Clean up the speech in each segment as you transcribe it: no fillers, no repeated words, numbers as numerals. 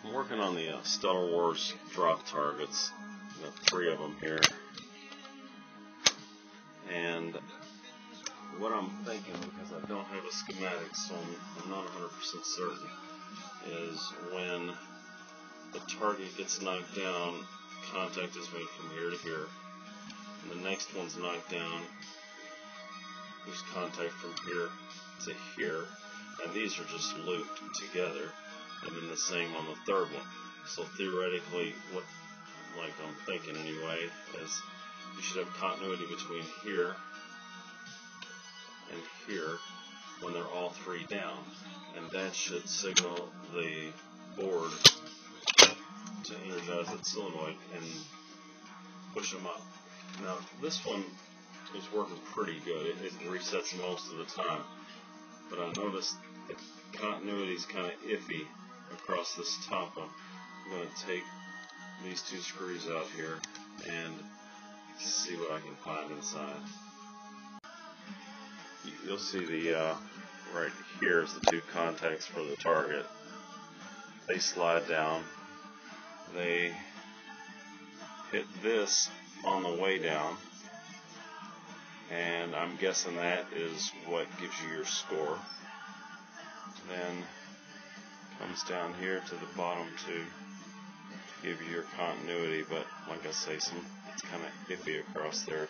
I'm working on the Stellar Wars drop targets. I've got 3 of them here. And what I'm thinking, because I don't have a schematic, so I'm not 100% certain, is when the target gets knocked down, contact is made from here to here. And the next one's knocked down, there's contact from here to here. And these are just looped together. And then the same on the third one. So theoretically, what I'm thinking anyway, is you should have continuity between here and here when they're all 3 down, and that should signal the board to energize its solenoid and push them up. Now this one is working pretty good. It resets most of the time, but I noticed the continuity is kind of iffy across this top one. I'm going to take these 2 screws out here and see what I can find inside. You'll see the right here is the 2 contacts for the target. They slide down. They hit this on the way down, and I'm guessing that is what gives you your score. Then comes down here to the bottom to give you your continuity, but like I say, it's kind of iffy across there.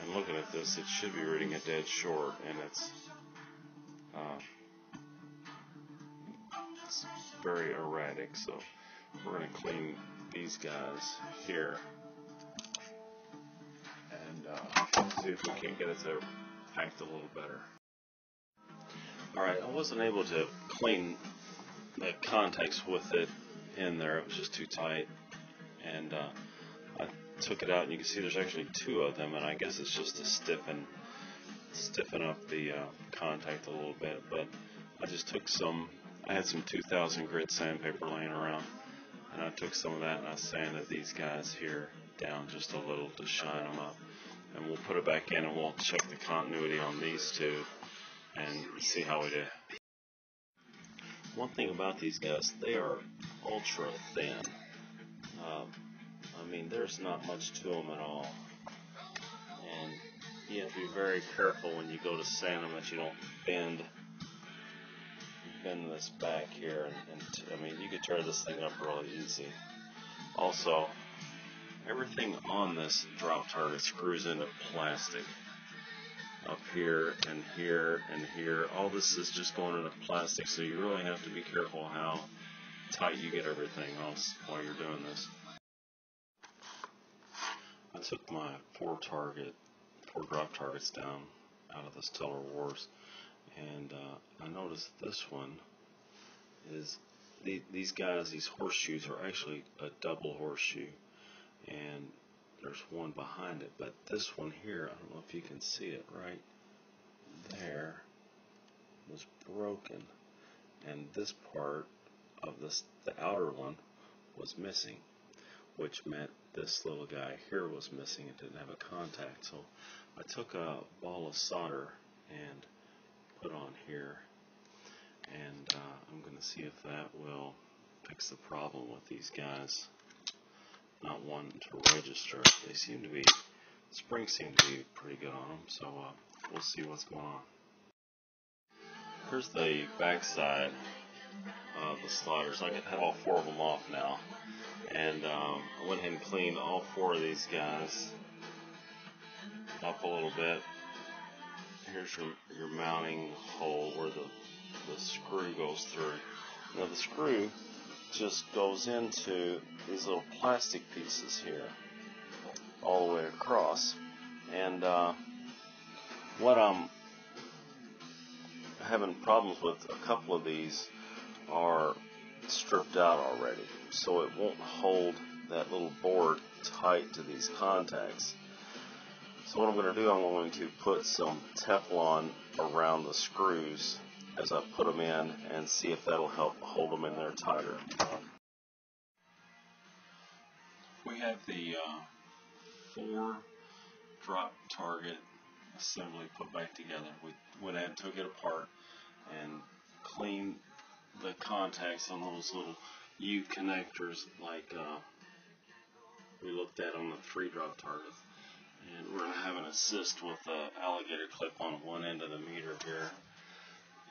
And looking at this, it should be reading a dead short, and it's very erratic. So we're going to clean these guys here and see if we can't get it to act a little better. Alright, I wasn't able to clean the contacts with it in there. It was just too tight, and I took it out, and you can see there's actually 2 of them, and I guess it's just to stiffen up the contact a little bit. But I just took I had some 2000 grit sandpaper laying around, and I took some of that and I sanded these guys here down just a little to shine them up, and we'll put it back in and we'll check the continuity on these 2 and see how we do. One thing about these guys, they are ultra thin. I mean, there's not much to them at all, and you have to be very careful when you go to sand them that you don't bend this back here, and I mean, you could tear this thing up really easy. Also, everything on this drop target screws into plastic up here and here and here. All this is just going into plastic, so you really have to be careful how tight you get everything else while you're doing this. I took my 4 drop targets down out of the Stellar Wars, and I noticed this one is these horseshoes are actually a double horseshoe, and there's one behind it, but this one here, I don't know if you can see it right there, was broken, and this part of the outer one was missing, which meant this little guy here was missing and didn't have a contact. So I took a ball of solder and put on here, and I'm going to see if that will fix the problem with these guys not wanting to register. They seem to be, springs seem to be pretty good on them, so we'll see what's going on. Here's the back side of the sliders. I have all 4 of them off now, and I went ahead and cleaned all 4 of these guys up a little bit. Here's your mounting hole where the screw goes through. Now the screw just goes into these little plastic pieces here all the way across, and what I'm having problems with, a couple of these are stripped out already, so it won't hold that little board tight to these contacts. So what I'm going to do, I'm going to put some Teflon around the screws as I put them in and see if that'll help hold them in there tighter. We have the 4 drop target assembly put back together. We went ahead and took it apart and cleaned the contacts on those little U connectors like we looked at on the 3-drop targets. And we're going to have an assist with an alligator clip on one end of the meter here.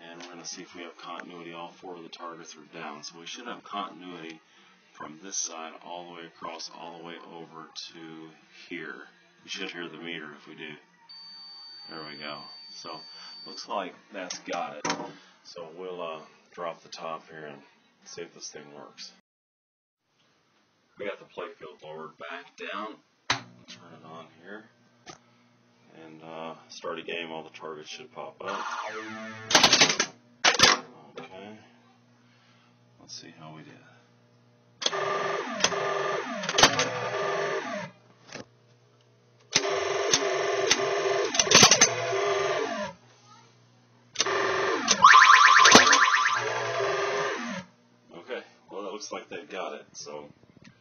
And we're going to see if we have continuity. All 4 of the targets are down. So we should have continuity from this side all the way across, all the way over to here. You should hear the meter if we do. There we go. So looks like that's got it. So we'll drop the top here and see if this thing works. We got the playfield lowered back down. Turn it on here. And start a game. All the targets should pop up. Okay. Let's see how we did. Okay, well that looks like they've got it. So if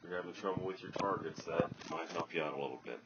you're having trouble with your targets, that might help you out a little bit.